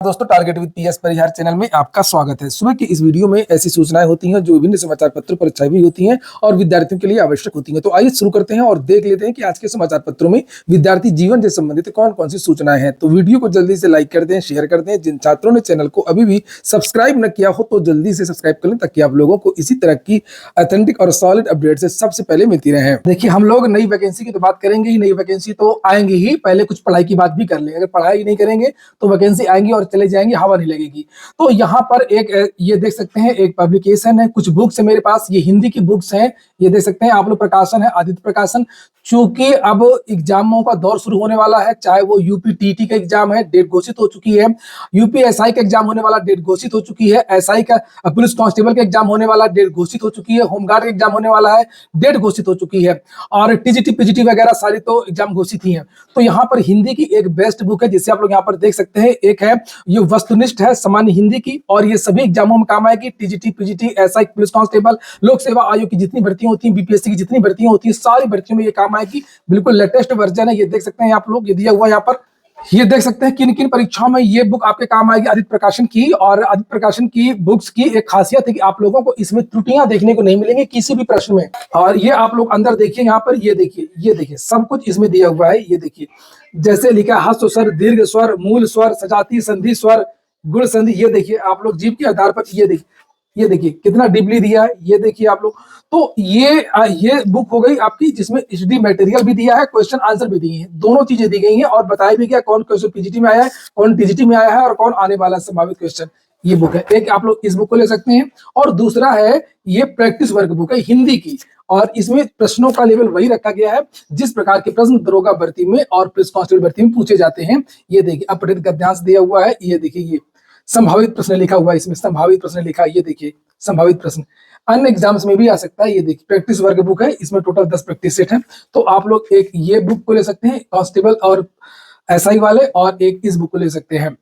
दोस्तों, target with PS Parihar channel में आपका स्वागत है। सुबह की इस वीडियो में ऐसी सूचनाएं होती हैं जो विभिन्न समाचार पत्रों पर छपी होती हैं और विद्यार्थियों के लिए आवश्यक होती हैं। तो आइए शुरू करते हैं और देख लेते हैं कि आज के समाचार पत्रों में विद्यार्थी जीवन से संबंधित कौन कौन सी सूचनाएं हैं। तो वीडियो को जल्दी से लाइक कर दें, शेयर कर दें। जिन छात्रों ने चैनल को अभी भी सब्सक्राइब न किया हो तो जल्दी से सब्सक्राइब कर लें, ताकि आप लोगों को इसी तरह की ऑथेंटिक और सॉलिड अपडेट से सबसे पहले मिलती रहे। देखिए, हम लोग नई वैकेंसी की तो बात करेंगे ही, नई वैकेंसी तो आएंगी ही। पहले कुछ पढ़ाई की बात भी कर लें। अगर पढ़ाई नहीं करेंगे तो वैकेंसी आएंगी और चले जाएंगे, हवा नहीं लगेगी। तो यहाँ पर एक ये देख सकते हैं, एक पब्लिकेशन है, कुछ बुक्स है मेरे पास, ये हिंदी की बुक्स हैं। ये देख सकते हैं आप लोग, प्रकाशन है आदित्य प्रकाशन। चूंकि अब एग्जामों का दौर शुरू होने वाला है, चाहे वो यूपी टीटी का एग्जाम है, डेट घोषित हो चुकी है। यूपी एसआई का एग्जाम होने वाला, डेट घोषित हो चुकी है। एसआई का पुलिस कांस्टेबल का एग्जाम होने वाला, डेट घोषित हो चुकी है। होमगार्ड का एग्जाम होने वाला है, डेट घोषित हो चुकी है। और टीजीटी पीजीटी वगैरह सारी तो एग्जाम घोषित ही है। तो यहाँ पर हिंदी की एक बेस्ट बुक है जिसे आप लोग यहाँ पर देख सकते हैं। एक है, ये वस्तुनिष्ठ है सामान्य हिंदी की, और ये सभी एग्जामों में काम आएगी। TGT PGT SI police constable, लोक सेवा आयोग की जितनी भर्तियां होती हैं, बीपीएससी की जितनी भर्तियां होती हैं, सारी भर्तियों में ये काम आएगी। बिल्कुल लेटेस्ट वर्जन है, ये देख सकते हैं आप लोग, ये दिया हुआ है यहाँ पर। ये देख सकते हैं किन किन परीक्षाओं में ये बुक आपके काम आएगी, आदित्य प्रकाशन की। और आदित्य प्रकाशन की बुक्स की एक खासियत है कि आप लोगों को इसमें त्रुटियां देखने को नहीं मिलेंगी किसी भी प्रश्न में। और ये आप लोग अंदर देखिए, यहाँ पर ये देखिए सब कुछ इसमें दिया हुआ है। ये देखिए, जैसे लिखा है, ह्रस्व स्वर, दीर्घ स्वर, मूल स्वर, सजाती, संधि स्वर, गुण संधि। ये देखिए आप लोग जीव के आधार पर, ये देखिए कितना डीपली दिया है। ये देखिए आप लोग। तो ये बुक हो गई आपकी, जिसमें एचडी मटेरियल भी दिया है, क्वेश्चन आंसर भी दिए हैं, दोनों चीजें दी गई हैं। और बताया भी गया कौन क्वेश्चन पीजीटी में आया है, कौन टीजीटी में आया है, और कौन आने वाला संभावित क्वेश्चन। ये बुक है एक, आप लोग इस बुक को ले सकते हैं। और दूसरा है, ये प्रैक्टिस वर्क बुक है हिंदी की, और इसमें प्रश्नों का लेवल वही रखा गया है जिस प्रकार के प्रश्न दरोगा भर्ती में और पुलिस कांस्टेबल भर्ती में पूछे जाते हैं। ये देखिए, अपठित गद्यांश दिया हुआ है। ये देखिए, ये संभावित प्रश्न लिखा हुआ है, इसमें संभावित प्रश्न लिखा है। ये देखिए, संभावित प्रश्न अन्य एग्जाम्स में भी आ सकता है। ये देखिए, प्रैक्टिस वर्क बुक है, इसमें टोटल 10 प्रैक्टिस सेट है। तो आप लोग एक ये बुक को ले सकते हैं कांस्टेबल और एसआई वाले, और एक इस बुक को ले सकते हैं।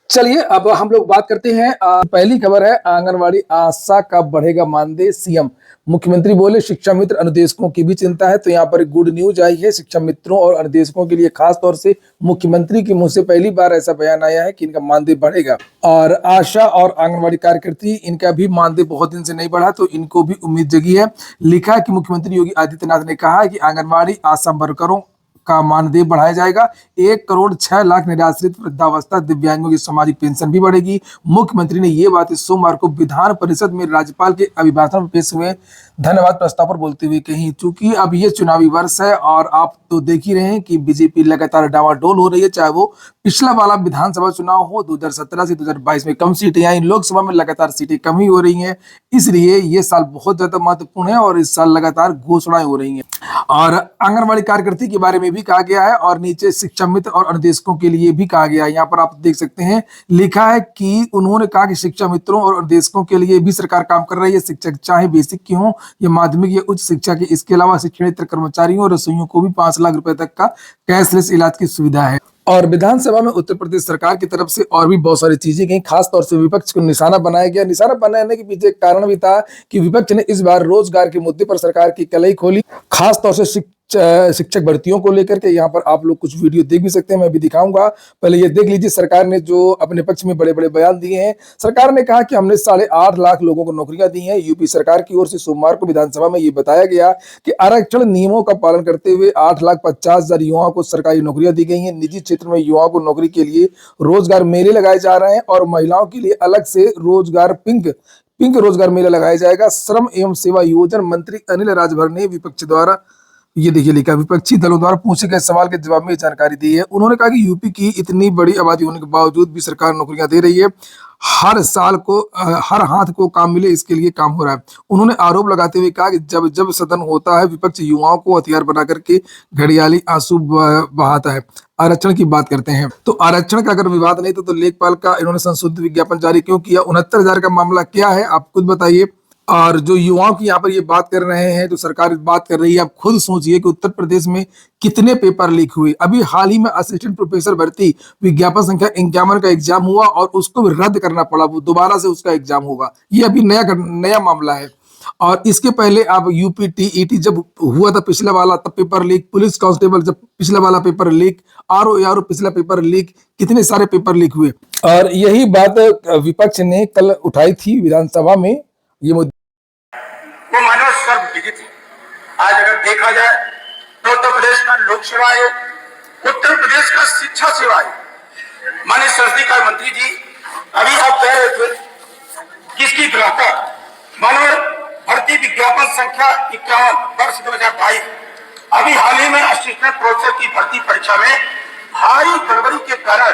चलिए अब हम लोग बात करते हैं। पहली खबर है, आंगनवाड़ी आशा का बढ़ेगा मानदेय, सीएम। मुख्यमंत्री बोले शिक्षा मित्र अनुदेशकों की भी चिंता है। तो यहाँ पर गुड न्यूज आई है शिक्षा मित्रों और अनुदेशकों के लिए। खास तौर से मुख्यमंत्री के मुंह से पहली बार ऐसा बयान आया है कि इनका मानदेय बढ़ेगा। और आशा और आंगनवाड़ी कार्यकर्ती, इनका भी मानदेय बहुत दिन से नहीं बढ़ा, तो इनको भी उम्मीद जगी है। लिखा है कि मुख्यमंत्री योगी आदित्यनाथ ने कहा है कि आंगनवाड़ी आशा वर्करों का मानदेय बढ़ाया जाएगा। 1,06,00,000 निराश्रित वृद्धावस्था दिव्यांगों की सामाजिक पेंशन भी बढ़ेगी। मुख्यमंत्री ने ये बात इस सोमवार को विधान परिषद में राज्यपाल के अभिभाषण में पेश हुए धन्यवाद प्रस्ताव पर बोलते हुए कही। चूंकि अब ये चुनावी वर्ष है और आप तो देख ही रहे हैं कि बीजेपी लगातार डावाडोल हो रही है, चाहे वो पिछला वाला विधानसभा चुनाव हो 2017 से 2022 में कम सीटें आई, लोकसभा में लगातार सीटें कम ही हो रही हैं। इसलिए ये साल बहुत ज्यादा महत्वपूर्ण है और इस साल लगातार घोषणाएं हो रही हैं। और आंगनबाड़ी कार्यकर्ती के बारे में भी कहा गया है, और नीचे शिक्षा मित्र और अनुदेशकों के लिए भी कहा गया है। यहाँ पर आप देख सकते हैं, लिखा है कि उन्होंने कहा कि शिक्षा मित्रों और अनुदेशकों के लिए भी सरकार काम कर रही है। शिक्षक चाहे बेसिक की हो या माध्यमिक या उच्च शिक्षा के, इसके अलावा शिक्षणेतर कर्मचारियों और रसोइयों को भी 5 लाख रुपए तक का कैशलेस इलाज की सुविधा है। और विधानसभा में उत्तर प्रदेश सरकार की तरफ से और भी बहुत सारी चीजें गई। खास तौर से विपक्ष को निशाना बनाया गया। निशाना बनाने के पीछे एक कारण भी था कि विपक्ष ने इस बार रोजगार के मुद्दे पर सरकार की कलई खोली, खास तौर से शिक्षक भर्तियों को लेकर के। यहाँ पर आप लोग कुछ वीडियो देख भी सकते हैं, मैं भी दिखाऊंगा। पहले ये देख लीजिए, सरकार ने जो अपने पक्ष में बड़े बड़े बयान दिए हैं। सरकार ने कहा कि हमने 8.5 लाख लोगों को नौकरियां दी हैं। यूपी सरकार की ओर से सोमवार को विधानसभा में ये बताया गया कि आरक्षण नियमों का पालन करते हुए 8,50,000 युवाओं को सरकारी नौकरियां दी गई हैं। निजी क्षेत्र में युवाओं को नौकरी के लिए रोजगार मेले लगाए जा रहे हैं, और महिलाओं के लिए अलग से रोजगार पिंक रोजगार मेला लगाया जाएगा। श्रम एवं सेवा योजना मंत्री अनिल राजभर ने विपक्ष द्वारा, ये देखिए लिखा, विपक्षी दलों द्वारा पूछे गए सवाल के जवाब में जानकारी दी है। उन्होंने कहा कि यूपी की इतनी बड़ी आबादी होने के बावजूद भी सरकार नौकरियां दे रही है। हर साल को हर हाथ को काम मिले, इसके लिए काम हो रहा है। उन्होंने आरोप लगाते हुए कहा कि जब जब सदन होता है, विपक्ष युवाओं को हथियार बना करके घड़ियाली आंसू बहाता है। आरक्षण की बात करते हैं, तो आरक्षण का अगर विवाद नहीं तो लेखपाल का इन्होंने संशोधित विज्ञापन जारी क्यों किया? 69,000 का मामला क्या है, आप खुद बताइए। और जो युवाओं की यहाँ पर ये बात कर रहे हैं, जो सरकार बात कर रही है, आप खुद सोचिए कि उत्तर प्रदेश में कितने पेपर लीक हुए। अभी हाल ही में असिस्टेंट प्रोफेसर भर्ती विज्ञापन संख्या 51 का एग्जाम हुआ और उसको भी रद्द करना पड़ा, वो दोबारा से उसका एग्जाम होगा। ये अभी नया मामला है। और इसके पहले अब यूपी टीईटी जब हुआ था पिछला वाला, तब पेपर लीक, पुलिस कांस्टेबल जब पिछला वाला पेपर लीक, आरओ पिछला पेपर लीक, कितने सारे पेपर लीक हुए। और यही बात विपक्ष ने कल उठाई थी विधानसभा में। ये मुद्दा वो मानव सर्वविदित है। आज अगर देखा जाए तो उत्तर प्रदेश का लोक सेवा आयोग, उत्तर प्रदेश का शिक्षा सेवा आयोग, माननीय संसदीय कार्य मंत्री जी अभी आप कह रहे थे किसकी ग्राहता मानव भर्ती विज्ञापन संख्या 51 वर्ष 2022, अभी हाल ही में असिस्टेंट प्रोफेसर की भर्ती परीक्षा में भारी गड़बड़ी के कारण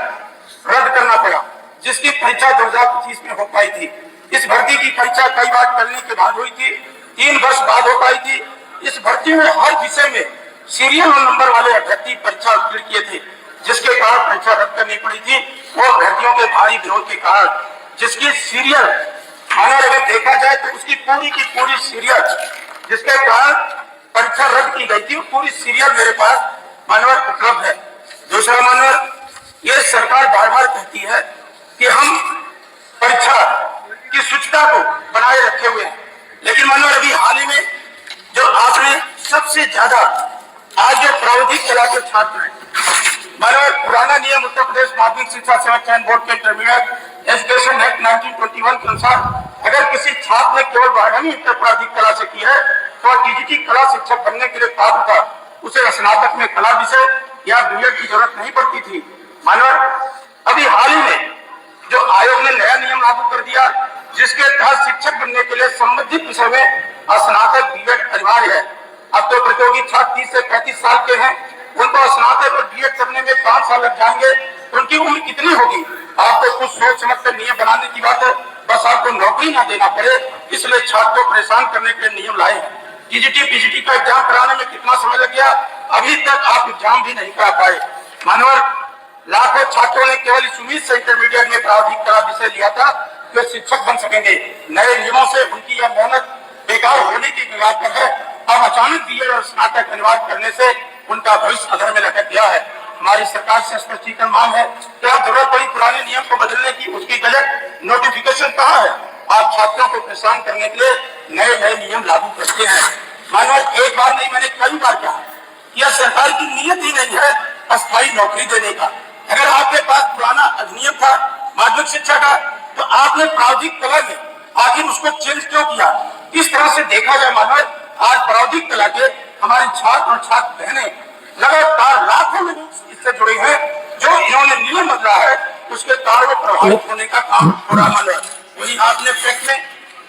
रद्द करना पड़ा, जिसकी परीक्षा 2025 में हो पाई थी। इस भर्ती की परीक्षा कई बार टलने के बाद हुई थी, 3 वर्ष बाद हो पाई थी। इस भर्ती में हर विषय में सीरियल नंबर वाले अभ्यर्थी परीक्षा उत्तीर्ण किए थे, जिसके कारण परीक्षा रद्द करनी पड़ी थी। वो अभ्यर्थियों के भारी विरोध के कारण, जिसकी सीरियल अगर देखा जाए तो उसकी पूरी की पूरी सीरियल, जिसके कारण परीक्षा रद्द की गई थी, पूरी सीरियल मेरे पास मानवर उपलब्ध है। दूसरा मानवर, ये सरकार बार बार कहती है कि हम परीक्षा की शुचिता को बनाए रखे हुए हैं, लेकिन मानवर अभी हाल ही में जो आपने सबसे ज्यादा आज जो प्राविधिक कला के छात्र हैं, मानवर पुराना नियम उत्तर प्रदेश माध्यमिक शिक्षा सेवा चयन बोर्ड के इंटरमीडिएट एजुकेशन एक्ट 1921 के अनुसार अगर किसी छात्र ने केवल 12वीं इंटर प्राविधिक कला से की है तो टीजीटी कला शिक्षक बनने के लिए पात्र था, उसे स्नातक में कला विषय या बीएड की जरूरत नहीं पड़ती थी। मानवर अभी हाल ही में जो आयोग ने नया नियम लागू कर दिया, जिसके तहत शिक्षक बनने के लिए संबंधित विषय में स्नातक बीएड अनिवार्य है। अब तो प्रतियोगी छात्र 30 से 35 साल के हैं, उनको स्नातक और बीएड करने में 5 साल लग जाएंगे, तो उनकी उम्र कितनी होगी? आपको कुछ सोच समझ कर नियम बनाने की बात है, बस आपको नौकरी ना देना पड़े, इसलिए छात्र को परेशान करने के लिए नियम लाए हैं। टीजीटी पीजीटी का एग्जाम कराने में कितना समय लग गया, अभी तक आप एग्जाम भी नहीं करा पाए। मानवर लाखों छात्रों ने केवल इस उम्मीद से इंटरमीडिएट में प्राविधिक कला विषय लिया था कि शिक्षक बन सकेंगे। नए नियमों से उनकी यह मेहनत बेकार होने की कगार पर है। अब अचानक बीएड और स्नातक अनिवार्य करने से उनका भविष्य अधर में लटक गया है। हमारी सरकार से स्पष्टीकरण मांग है कि आप जरूरत पड़ी पुराने नियम को बदलने की, उसकी गलत नोटिफिकेशन कहाँ है? आप छात्रों को परेशान करने के लिए नए नए नियम लागू करते हैं। मानव एक बार नहीं, मैंने कई बार कहा, यह सरकार की नीयत ही नहीं है अस्थायी नौकरी देने का। अगर आपके पास पुराना अधिनियम था माध्यमिक शिक्षा का, तो आपने प्राविधिक कला में आखिर उसको चेंज क्यों किया? इस तरह से देखा जाए मानव, आज प्राविधिक कला के हमारे छात्र और छात्र बहने लगातार लाखों लोग इससे जुड़े हैं, जो इन्होंने नियम बदला है उसके कारण वो प्रभावित होने का काम हो रहा। मानव वही आपने पेट में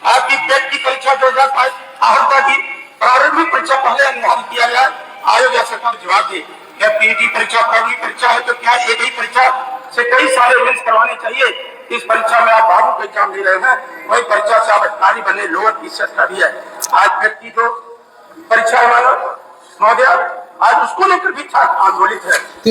आपकी पेट की परीक्षा 2005 आहर्ता की प्रारंभिक परीक्षा पहले अनिवार्य किया गया, आयोग या सरकार जवाब दे। क्या पीईटी परीक्षा प्रारंभिक परीक्षा है तो क्या एक ही परीक्षा से कई सारे मेंस करवाने चाहिए? इस परीक्षा में आप बाबू का एग्जाम दे रहे हैं, वही परीक्षा से आप अधिकारी बने, लोअर टीचर्स का भी है। आज व्यक्ति जो परीक्षा मानो महोदय, आज उसको लेकर भी छात्र आंदोलित है। तो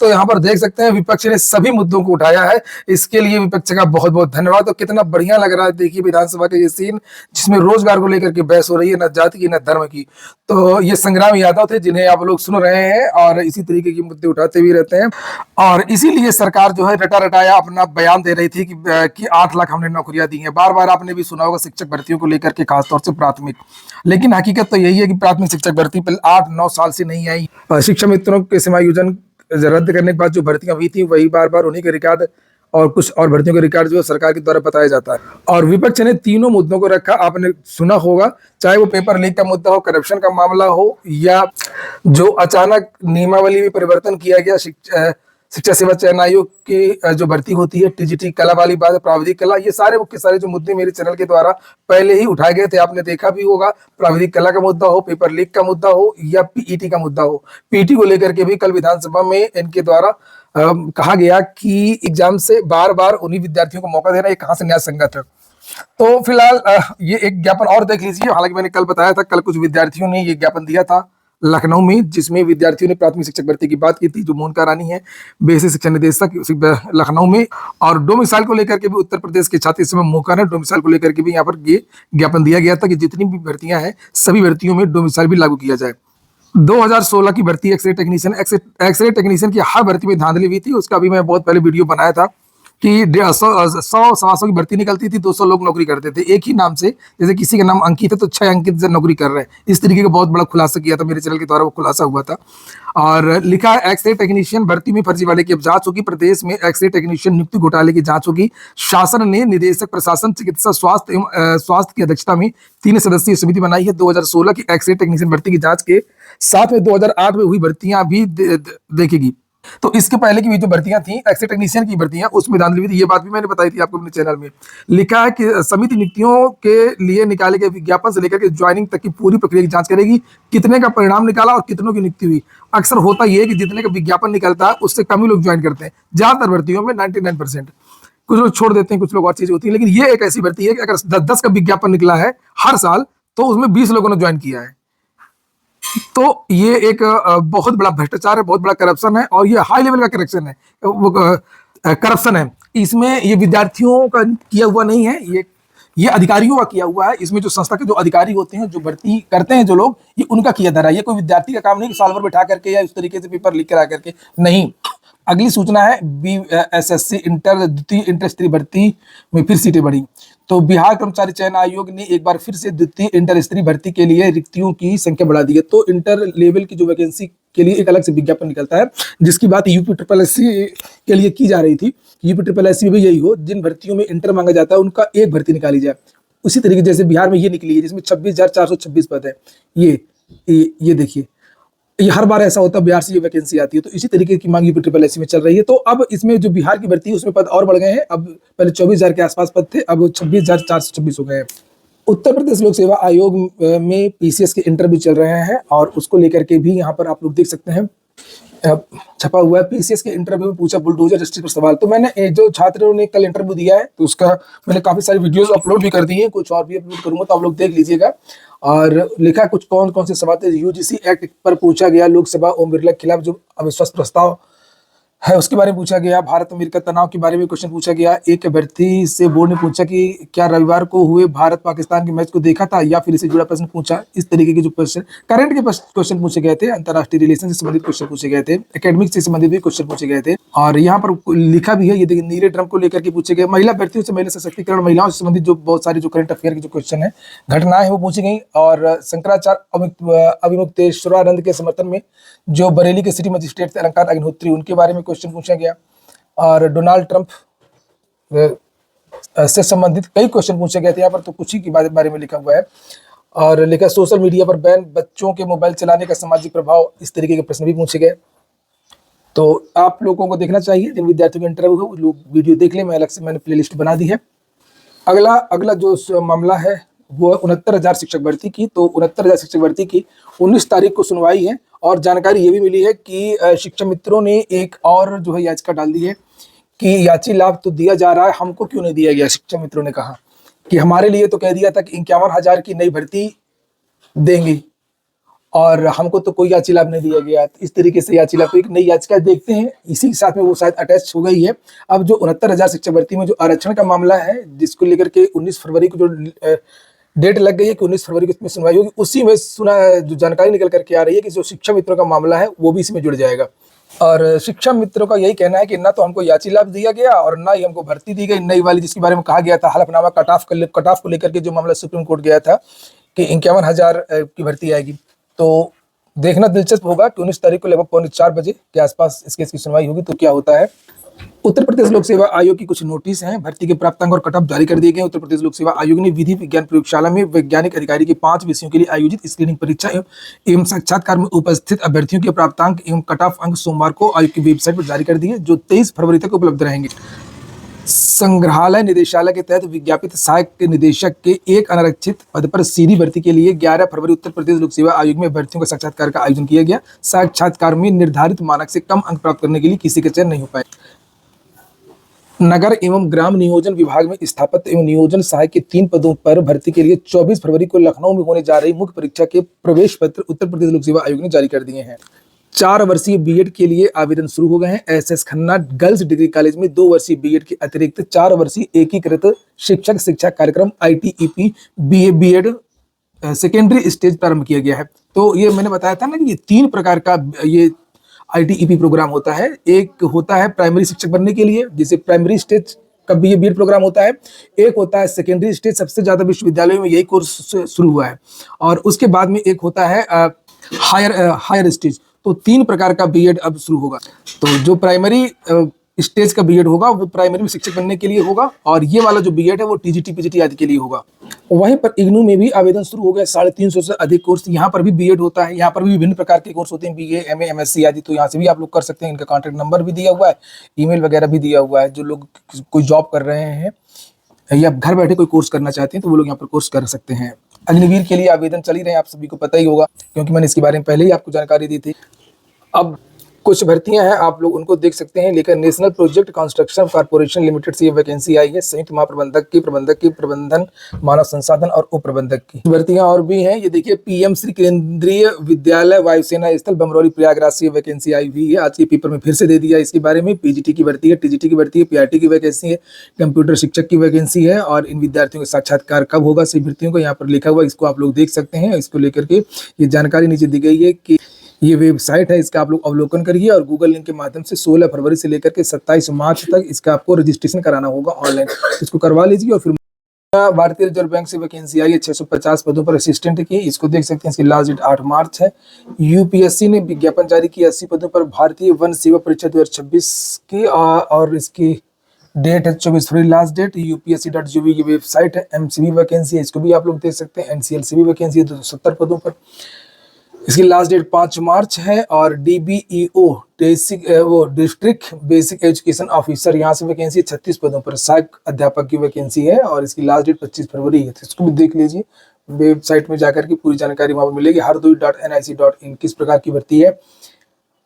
यहाँ पर देख सकते हैं विपक्ष ने सभी मुद्दों को उठाया है। इसके लिए विपक्ष का बहुत बहुत धन्यवाद। तो कितना बढ़िया लग रहा है, देखिए विधानसभा का ये सीन, जिसमें रोजगार को लेकर के बहस हो रही है, न जाति की न धर्म की। तो ये संग्राम यादव थे जिन्हें आप लोग सुन रहे हैं और इसी तरीके के मुद्दे उठाते भी रहते हैं। और इसीलिए सरकार जो है रटा रटाया अपना बयान दे रही थी कि 8 लाख हमने नौकरियां दी हैं। बार बार आपने भी सुना होगा शिक्षक भर्तियों को लेकर के, खासतौर से प्राथमिक। लेकिन हकीकत तो यही है कि प्राथमिक शिक्षक भर्ती पर 8-9 साल से नहीं आई। शिक्षा मित्रों के समायोजन रद्द करने के बाद जो भर्तियां हुई थी, वही बार बार उन्हीं के रिकॉर्ड और कुछ और भर्तियों के रिकॉर्ड जो सरकार के द्वारा बताया जाता है। और विपक्ष ने तीनों मुद्दों को रखा, आपने सुना होगा, चाहे वो पेपर लीक का मुद्दा हो, करप्शन का मामला हो, या जो अचानक नियमावली में परिवर्तन किया गया शिक्षा सेवा चयन आयोग की जो भर्ती होती है, टीजीटी कला वाली बात, प्राविधिक कला, ये सारे के सारे जो मुद्दे मेरे चैनल के द्वारा पहले ही उठाए गए थे, आपने देखा भी होगा। प्राविधिक कला का मुद्दा हो, पेपर लीक का मुद्दा हो, या पीईटी का मुद्दा हो। पीईटी को लेकर के भी कल विधानसभा में इनके द्वारा कहा गया कि एग्जाम से बार बार उन्हीं विद्यार्थियों को मौका देना, ये कहाँ से न्याय संगत है। तो फिलहाल ये एक ज्ञापन और देख लीजिए। हालांकि मैंने कल बताया था, कल कुछ विद्यार्थियों ने ये ज्ञापन दिया था लखनऊ में, जिसमें विद्यार्थियों ने प्राथमिक शिक्षक भर्ती की बात की थी, जो मोनिका रानी है बेसिक शिक्षा निदेशक लखनऊ में। और डोमिसाइल को लेकर के भी उत्तर प्रदेश के छात्र, इस समय मौका है, डोमिसाइल को लेकर के भी यहाँ पर ये ज्ञापन दिया गया था कि जितनी भी भर्तियां हैं सभी भर्तियों में डोमिसाइल भी लागू किया जाए। 2016 की भर्ती एक्सरे टेक्नीशियन की हर भर्ती में धांधली हुई थी, उसका भी मैं बहुत पहले वीडियो बनाया था। कि 100 सवा 100 की भर्ती निकलती थी, 200 लोग नौकरी करते थे एक ही नाम से। जैसे किसी का नाम अंकित है तो 6 अंकित से नौकरी कर रहे हैं। इस तरीके का बहुत बड़ा खुलासा किया था मेरे चैनल के द्वारा, वो खुलासा हुआ था। और लिखा है एक्सरे टेक्नीशियन भर्ती में फर्जीवाड़े की अब जांच होगी। प्रदेश में एक्सरे टेक्नीशियन नियुक्ति घोटाले की जांच होगी। शासन ने निदेशक प्रशासन चिकित्सा स्वास्थ्य एवं स्वास्थ्य की अध्यक्षता में 3 सदस्यीय समिति बनाई है। 2016 की एक्सरे टेक्नीशियन भर्ती की जांच के साथ में 2008 में हुई भर्तियां भी देखेगी। तो इसके पहले की भी जो भर्तियां थी एक्सरे टेक्नीशियन की भर्तियां, उसमें धांधली हुई थी। ये बात भी मैंने बताई थी आपको अपने चैनल में। लिखा है कि समिति नियुक्तियों के लिए निकाले गए विज्ञापन से लेकर के ज्वाइनिंग तक की पूरी प्रक्रिया की जांच करेगी। कितने का परिणाम निकाला और कितनों की नियुक्ति हुई। अक्सर होता यह है कि जितने का विज्ञापन निकलता है उससे कम ही लोग ज्वाइन करते हैं। ज्यादातर भर्तियों में 99%। कुछ लोग छोड़ देते हैं, कुछ लोग और चीजें होती है। लेकिन ये एक ऐसी भर्ती है कि अगर 10-10 का विज्ञापन निकला है हर साल, तो उसमें 20 लोगों ने ज्वाइन किया है। तो ये एक बहुत बड़ा भ्रष्टाचार है, बहुत बड़ा करप्शन है, और ये हाई लेवल का करप्शन है, करप्शन है। इसमें ये विद्यार्थियों का किया हुआ नहीं है, ये अधिकारियों का किया हुआ है। इसमें जो संस्था के जो अधिकारी होते हैं, जो भर्ती करते हैं जो लोग, ये उनका किया धरा है। ये कोई विद्यार्थी का काम नहीं कि साल भर बैठा करके या इस तरीके से पेपर लिख कर आकर के, नहीं। अगली सूचना है BSSC इंटर द्वितीय इंटर स्तरीय भर्ती में फिर सीटें बढ़ी। तो बिहार कर्मचारी चयन आयोग ने एक बार फिर से द्वितीय इंटर स्तरीय भर्ती के लिए रिक्तियों की संख्या बढ़ा दी है। तो इंटर लेवल की जो वैकेंसी के लिए एक अलग से विज्ञापन निकलता है, जिसकी बात UP-SSC के लिए की जा रही थी। UP-SSC में भी यही हो, जिन भर्तियों में इंटर मांगा जाता है उनका एक भर्ती निकाली जाए। उसी तरीके जैसे बिहार में ये निकली है, जिसमें 26,426 पद है। ये देखिए, ये हर बार ऐसा होता है, बिहार से ये वैकेंसी आती है। तो इसी तरीके की मांग UP-SSC में चल रही है। तो अब इसमें जो बिहार की भर्ती है उसमें पद और बढ़ गए हैं। अब पहले 24,000 के आसपास पद थे, अब 26,426 हो गए हैं। उत्तर प्रदेश लोक सेवा आयोग में PCS के इंटरव्यू चल रहे हैं, और उसको लेकर के भी यहाँ पर आप लोग देख सकते हैं छपा हुआ है। PCS के इंटरव्यू में पूछा बुलडोजर जस्टिस पर सवाल। तो मैंने जो छात्रों ने कल इंटरव्यू दिया है, तो उसका मैंने काफी सारी वीडियोस अपलोड भी कर दी हैं, कुछ और भी अपलोड करूंगा, तो आप लोग देख लीजिएगा। और लिखा कुछ कौन कौन से सवाल थे। UGC एक्ट पर पूछा गया, लोकसभा ओम बिरला के खिलाफ जो अविश्वास प्रस्ताव है उसके बारे में पूछा गया। भारत अमेरिका तनाव के बारे में क्वेश्चन पूछा गया। एक अभ्यर्थी से बोर्ड ने पूछा कि क्या रविवार को हुए भारत पाकिस्तान के मैच को देखा था, या फिर इससे जुड़ा प्रश्न पूछा। इस तरीके के जो क्वेश्चन करंट के क्वेश्चन पूछे गए थे, अंतर्राष्ट्रीय रिलेशन से संबंधित क्वेश्चन पूछे गए थे, एकेडमिक से संबंधित भी क्वेश्चन पूछे गए थे। और यहाँ पर लिखा भी है, ये देखिए, नीले ड्रम को लेकर के पूछे गए। महिला अभ्यर्थियों से महिला सशक्तिकरण, महिलाओं से संबंधित जो बहुत सारे जो करंट अफेयर के जो क्वेश्चन है, घटनाएं है, वो पूछी गई। और शंकराचार्य अभिमुक्तेश्वरानंद के समर्थन में जो बरेली के सिटी मजिस्ट्रेट थे अलंकार अग्निहोत्री, उनके बारे में क्वेश्चन पूछा गया। और डोनाल्ड ट्रंप से संबंधित कई क्वेश्चन पूछे गए थे यहाँ पर, तो कुछ ही के बारे में लिखा हुआ है। और लिखा सोशल मीडिया पर बैन, बच्चों के मोबाइल चलाने का सामाजिक प्रभाव, इस तरीके के प्रश्न भी पूछे गए। तो आप लोगों को देखना चाहिए, जिन विद्यार्थियों का इंटरव्यू है वो लोग वीडियो देख लें। मैं अलग से मैंने प्लेलिस्ट बना दी है। अगला जो मामला है वो 69,000 शिक्षक भर्ती की। तो 69,000 शिक्षक भर्ती की 19 तारीख को सुनवाई है। और जानकारी ये भी मिली है कि शिक्षक मित्रों ने एक और जो है याचिका डाल दी है कि याची लाभ तो दिया जा रहा है, हमको क्यों नहीं दिया गया। शिक्षक मित्रों ने कहा कि हमारे लिए तो कह दिया था कि 51,000 की नई भर्ती देंगे, और हमको तो कोई याची लाभ नहीं दिया गया। इस तरीके से याची लाभ को एक नई याचिका देखते हैं, इसी के साथ में वो शायद अटैच हो गई है। अब जो 69,000 शिक्षक भर्ती में जो आरक्षण का मामला है, जिसको लेकर के 19 फरवरी को जो डेट लग गई है कि 19 फरवरी को इसमें सुनवाई होगी, उसी में जो जानकारी निकल करके आ रही है कि जो शिक्षा मित्रों का मामला है वो भी इसमें जुड़ जाएगा। और शिक्षा मित्रों का यही कहना है कि ना तो हमको याची लाभ दिया गया और ना ही हमको भर्ती दी गई नई वाली, जिसके बारे में कहा गया था हलफनामा कट ऑफ को लेकर के जो मामला सुप्रीम कोर्ट गया था कि 51,000 की भर्ती आएगी। तो देखना दिलचस्प होगा कि 19 तारीख को लगभग 4:45 बजे के आसपास इस केस की सुनवाई होगी, तो क्या होता है। उत्तर प्रदेश लोक सेवा आयोग की कुछ नोटिस हैं, भर्ती के प्राप्तांक और कट ऑफ जारी कर दिए गए। उत्तर प्रदेश लोक सेवा आयोग ने विधि विज्ञान प्रयोगशाला में वैज्ञानिक अधिकारी के 5 विषयों के लिए आयोजित स्क्रीनिंग परीक्षा एवं साक्षात्कार में उपस्थित अभ्यर्थियों के प्राप्तांक एवं कट ऑफ अंक सोमवार को आयोग की वेबसाइट पर जारी कर दिए, जो 23 फरवरी तक उपलब्ध रहेंगे। संग्रहालय निदेशालय के तहत विज्ञापित सहायक निदेशक के एक अनारक्षित पद पर सीधी भर्ती के लिए 11 फरवरी उत्तर प्रदेश लोक सेवा आयोग में भर्तियों का साक्षात्कार का आयोजन किया गया। साक्षात्कार में निर्धारित मानक से कम अंक प्राप्त करने के लिए किसी का चयन नहीं हो पाए। नगर एवं ग्राम नियोजन विभाग में स्थापत्य एवं नियोजन सहायक के 3 पदों पर भर्ती के लिए 24 फरवरी को लखनऊ में होने जा रही मुख्य परीक्षा के प्रवेश पत्र उत्तर प्रदेश लोक सेवा आयोग ने जारी कर दिए हैं। 4 वर्षीय बीएड के लिए आवेदन शुरू हो गए हैं। SS Khanna girls degree college में 2 वर्षीय बीएड के अतिरिक्त 4 वर्षीय एकीकृत शिक्षक शिक्षा कार्यक्रम ITEP BA B Ed secondary stage प्रारंभ किया गया है। तो ये मैंने बताया था ना कि ये 3 प्रकार का ये ITEP प्रोग्राम होता है, एक होता है प्राइमरी शिक्षक बनने के लिए, जैसे प्राइमरी स्टेज का बीएड प्रोग्राम होता है, एक होता है सेकेंडरी स्टेज, सबसे ज्यादा विश्वविद्यालयों में यही कोर्स शुरू हुआ है, और उसके बाद में एक होता है हायर स्टेज। तो 3 प्रकार का बीएड अब शुरू होगा। तो जो प्राइमरी स्टेज का बीएड होगा वो प्राइमरी में शिक्षक बनने के लिए होगा, और ये वाला जो बीएड है वो टीजीटी पीजीटी आदि के लिए होगा। वहीं पर इग्नू में भी आवेदन शुरू हो गया, 350 से अधिक कोर्स यहाँ पर भी बीएड होता है। यहाँ पर भी विभिन्न प्रकार के कोर्स होते हैं, बीए, एमए, एमएससी आदि। तो यहाँ से भी आप लोग कर सकते हैं। इनका कॉन्टैक्ट नंबर भी दिया हुआ है, ईमेल वगैरह भी दिया हुआ है। जो लोग कोई जॉब कर रहे हैं या घर बैठे कोई कोर्स करना चाहते हैं तो वो लोग यहाँ पर कोर्स कर सकते हैं। अग्निवीर के लिए आवेदन चल ही रहे हैं, आप सभी को पता ही होगा, क्योंकि मैंने इसके बारे में पहले ही आपको जानकारी दी थी। अब कुछ भर्तियां हैं, आप लोग उनको देख सकते हैं। लेकिन national project construction corporation limited से ये वैकेंसी आई है, संयुक्त महाप्रबंधक की, प्रबंधन, मानव संसाधन और उप प्रबंधक की भर्तियां और भी हैं। ये देखिए, पीएम श्री केंद्रीय विद्यालय वायुसेना स्थल बमरौली प्रयागराज से वैकेंसी आई हुई है। आज के पेपर में फिर से दे दिया इसके बारे में। पीजीटी की भर्ती है, टीजीटी की भर्ती है, पीआरटी की वैकेंसी है, कंप्यूटर शिक्षक की वैकेंसी है। और इन विद्यार्थियों का साक्षात्कार कब होगा, सभी भर्तियों को यहाँ पर लिखा हुआ, इसको आप लोग देख सकते हैं। इसको लेकर के ये जानकारी नीचे दी गई है कि ये वेबसाइट है, इसका आप लोग अवलोकन करिए, और गूगल लिंक के माध्यम से 16 फरवरी से लेकर के 27 मार्च तक इसका आपको रजिस्ट्रेशन कराना होगा ऑनलाइन। इसको करवा लीजिए। और फिर भारतीय रिजर्व बैंक से वैकेंसी आई है 650 पदों पर असिस्टेंट की, इसको देख सकते हैं। इसकी लास्ट डेट 8 मार्च है। यूपीएससी ने विज्ञापन जारी किया 80 पदों पर भारतीय वन सेवा परीक्षा 2026 की, और इसकी डेट है 24 फरवरी लास्ट डेट। upsc.gov की वेबसाइट है। एमसीबी वैकेंसी है, इसको भी आप लोग देख सकते हैं। एनसीएलसी भी वैकेंसी है 270 पदों पर, इसकी लास्ट डेट 5 मार्च है। और डीबीईओ डिस्ट्रिक्ट बेसिक एजुकेशन ऑफिसर, यहाँ से वैकेंसी 36 पदों पर, सहायक अध्यापक की वैकेंसी है, और इसकी लास्ट डेट 25 फरवरी है। तो इसको भी देख लीजिए, वेबसाइट में जाकर के पूरी जानकारी वहाँ पर मिलेगी। hardoi.nic.in किस प्रकार की भर्ती है।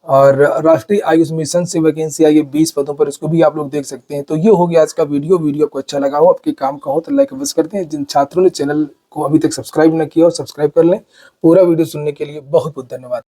और राष्ट्रीय आयुष मिशन से वैकेंसी आई है 20 पदों पर, इसको भी आप लोग देख सकते हैं। तो ये हो गया आज का वीडियो आपको अच्छा लगा हो, आपके काम का हो तो लाइक अवश्य करते हैं। जिन छात्रों ने चैनल को अभी तक सब्सक्राइब न किया हो, सब्सक्राइब कर लें। पूरा वीडियो सुनने के लिए बहुत बहुत धन्यवाद।